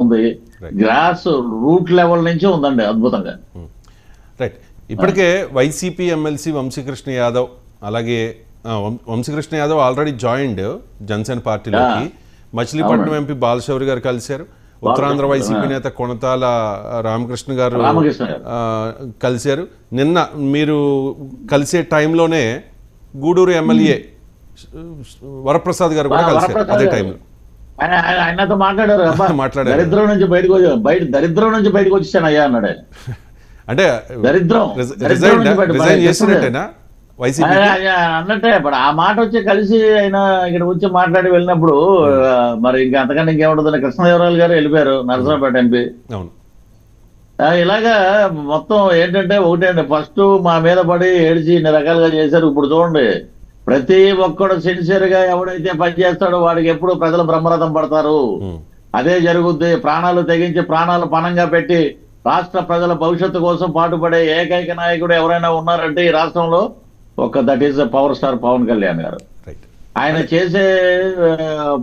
ఉంది. Grass root level నుంచి ఉందండి అద్భుతంగా. రైట్. ఇప్పటికే వైసీపీ ఎమ్మెల్సీ వంశీకృష్ణ యాదవ్, అలాగే వంశీకృష్ణ యాదవ్ ఆల్రెడీ జాయిన్డ్ జనసేన పార్టీలోకి. మచిలీపట్నం ఎంపీ బాలశౌరి గారు కలిశారు. ఉత్తరాంధ్ర వైసీపీ నేత కొనతాల రామకృష్ణ గారు కలిశారు. నిన్న మీరు కలిసే టైంలోనే గూడూరు ఎమ్మెల్యే వరప్రసాద్ గారు కూడా కలిశారు అదే టైంలో. ఆయనతో మాట్లాడారు. దరిద్రం నుంచి బయటకు వచ్చేసాను అయ్యా అన్నాడు. అంటే దరిద్రం రిజైన్ చేసినట్టేనా వైసీపీ అన్నట్టే. ఇప్పుడు ఆ మాట వచ్చి కలిసి ఆయన ఇక్కడ వచ్చి మాట్లాడి వెళ్ళినప్పుడు మరి ఇంకా అంతకన్నా ఇంకేముంటుందని కృష్ణదేవరాయలు గారు వెళ్ళిపోయారు, నరసరావుపేట ఎంపీ. ఇలాగా మొత్తం ఏంటంటే ఒకటే అండి, ఫస్ట్ మా మీద పడి ఏడిచి ఇన్ని రకాలుగా చేశారు. ఇప్పుడు చూడండి, ప్రతి ఒక్కడు సిన్సియర్ గా ఎవడైతే పనిచేస్తాడో వాడికి ఎప్పుడు ప్రజలు బ్రహ్మరథం పడతారు. అదే జరుగుద్ది. ప్రాణాలు తెగించి ప్రాణాలు పణంగా పెట్టి రాష్ట్ర ప్రజల భవిష్యత్తు కోసం పాటుపడే ఏకైక నాయకుడు ఎవరైనా ఉన్నారంటే ఈ రాష్ట్రంలో that is power star Pawan Kalyan garu. ఆయన చేసే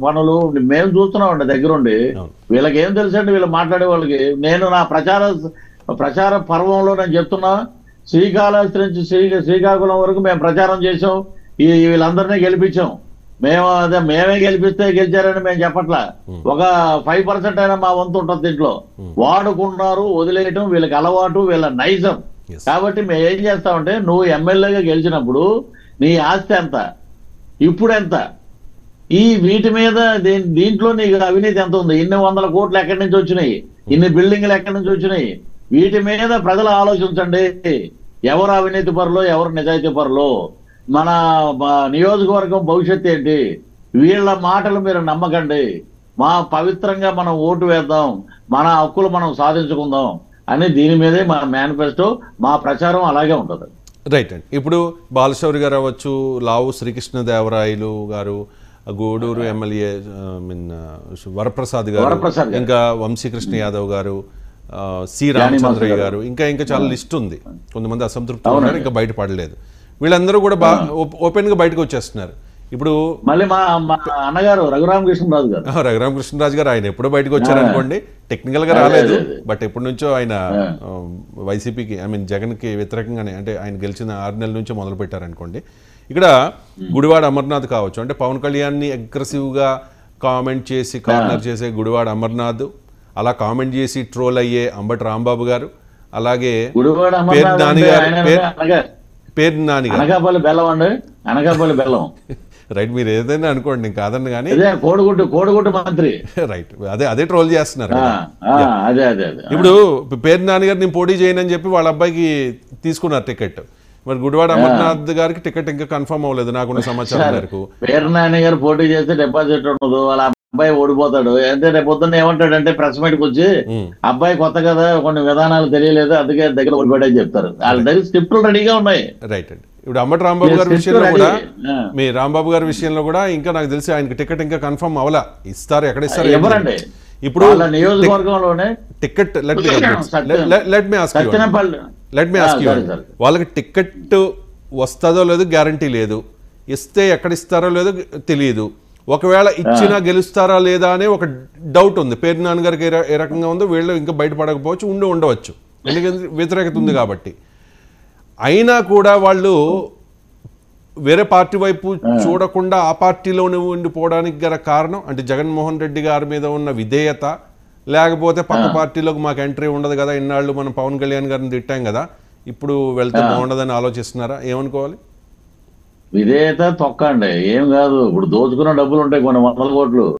పనులు మేము చూస్తున్నామండి దగ్గరుండి. వీళ్ళకి ఏం తెలుసండి, వీళ్ళు మాట్లాడే వాళ్ళకి. నేను నా ప్రచార పర్వంలో నేను చెప్తున్నా, శ్రీకాళహస్తి నుంచి శ్రీకాకుళం వరకు మేము ప్రచారం చేసాం. వీళ్ళందరినీ గెలిపించాం. మేమే గెలిపిస్తే గెలిచారని మేము చెప్పట్లా. ఒక 5% అయినా మా వంతు ఉంటుంది దీంట్లో. వాడుకున్నారు, వదిలేయటం వీళ్ళకి అలవాటు, వీళ్ళ నైజం. కాబట్టి మేము ఏం చేస్తామంటే, నువ్వు ఎమ్మెల్యేగా గెలిచినప్పుడు నీ ఆస్తి ఎంత, ఇప్పుడు ఎంత, వీటి మీద దీంట్లో నీకు అవినీతి ఎంత ఉంది, ఇన్ని 100 కోట్లు ఎక్కడి నుంచి వచ్చినాయి, ఇన్ని బిల్డింగ్లు ఎక్కడి నుంచి వచ్చినాయి, వీటి మీద ప్రజలు ఆలోచించండి. ఎవరు అవినీతి పరులో, ఎవరు నిజాయితీ పరులో, మన నియోజకవర్గం భవిష్యత్తు ఏంటి, వీళ్ళ మాటలు మీరు నమ్మకండి. పవిత్రంగా మనం ఓటు వేద్దాం, మన హక్కులు మనం సాధించుకుందాం అని దీని మీదే మా మేనిఫెస్టో, మా ప్రచారం అలాగే ఉంటుంది. రైట్ అండి. ఇప్పుడు బాలశౌరి గారు అవ్వచ్చు, లావు శ్రీకృష్ణదేవరాయలు గారు, గూడూరు ఎమ్మెల్యే వరప్రసాద్ గారు, ఇంకా వంశీకృష్ణ యాదవ్ గారు, సి రామచంద్రయ్య గారు, ఇంకా చాలా లిస్ట్ ఉంది. కొంతమంది అసంతృప్తి ఉన్నారు, ఇంకా బయటపడలేదు. వీళ్ళందరూ కూడా ఓపెన్ గా బయటకు వచ్చేస్తున్నారు. ఇప్పుడు మళ్ళీ మా అన్నగారు రఘురామకృష్ణరాజు గారు ఆయన ఎప్పుడో బయటకు వచ్చారనుకోండి, టెక్నికల్ గా రాలేదు. బట్ ఎప్పటి నుంచో ఆయన వైసీపీకి జగన్ కి వ్యతిరేకంగానే, అంటే ఆయన గెలిచిన 6 నెలల నుంచో మొదలు పెట్టారనుకోండి. ఇక్కడ గుడివాడ అమర్నాథ్ కావచ్చు, అంటే పవన్ కళ్యాణ్ ని అగ్రెసివ్ గా కామెంట్ చేసి కార్నర్ చేసే గుడివాడ అమర్నాథ్, అలా కామెంట్ చేసి ట్రోల్ అయ్యే అంబటి రాంబాబు గారు, అలాగే పేరు నాని అనకాపల్లి బెల్లం రైట్. మీరు ఏదైనా అనుకోండి, ఇంకా అదన్న కానీ కోడిగుడ్డు మంత్రి రైట్, అదే ట్రోల్ చేస్తున్నారు. ఇప్పుడు పేరు నాని గారు నేను పోటీ చేయనని చెప్పి వాళ్ళ అబ్బాయికి తీసుకున్నారు టికెట్. మరి గుడివాడ అమర్నాథ్ గారికి టికెట్ ఇంకా కన్ఫర్మ్ అవ్వలేదు నాకున్న సమాచారం మేరకు. పేరు నాని గారు పోటీ చేస్తే డిపాజిట్ ఉండదు, వాళ్ళ అబ్బాయి ఓడిపోతాడు. అంటే రేపు పొద్దున్న ఏమంటాడంటే ప్రెస్ మీట్ కి వచ్చి, అబ్బాయి కొత్త కదా, కొన్ని విధానాలు తెలియలేదు, అందుకే దగ్గర ఓడిపోయాడని చెప్తారు. వాళ్ళ దగ్గర స్క్రిప్ట్లు రెడీగా ఉన్నాయి. రైట్ అండి. ఇప్పుడు అంబటి రాంబాబు గారి విషయంలో కూడా, మీ రాంబాబు గారి విషయంలో కూడా ఇంకా నాకు తెలిసి ఆయనకి టికెట్ ఇంకా కన్ఫర్మ్ అవ్వలా. ఇస్తారు, ఎక్కడ ఇస్తారు ఎవరండి ఇప్పుడు నియోజకవర్గంలోనే ticket. Let me ask you, వాళ్ళకి టికెట్ వస్తుందో లేదో గ్యారంటీ లేదు, ఇస్తే ఎక్కడ ఇస్తారో లేదో తెలియదు. ఒకవేళ ఇచ్చినా గెలుస్తారా లేదా అనే ఒక డౌట్ ఉంది. పేరు నాన్న గారికి ఏ రకంగా ఉందో వీళ్ళు ఇంకా బయటపడకపోవచ్చు, ఉండవచ్చు, ఎందుకంటే వ్యతిరేకత ఉంది కాబట్టి. అయినా కూడా వాళ్ళు వేరే పార్టీ వైపు చూడకుండా ఆ పార్టీలోనే ఉండిపోవడానికి గల కారణం అంటే జగన్మోహన్ రెడ్డి గారి మీద ఉన్న విధేయత, లేకపోతే పక్క పార్టీలోకి మాకు ఎంట్రీ ఉండదు కదా, ఇన్నాళ్ళు మనం పవన్ కళ్యాణ్ గారిని తిట్టాం కదా, ఇప్పుడు వెళ్తే బాగుండదని ఆలోచిస్తున్నారా? ఏమనుకోవాలి? విధేయత తొక్కండి, ఏం కాదు. ఇప్పుడు దోచుకున్న డబ్బులు ఉంటాయి కొన్ని 100 కోట్లు.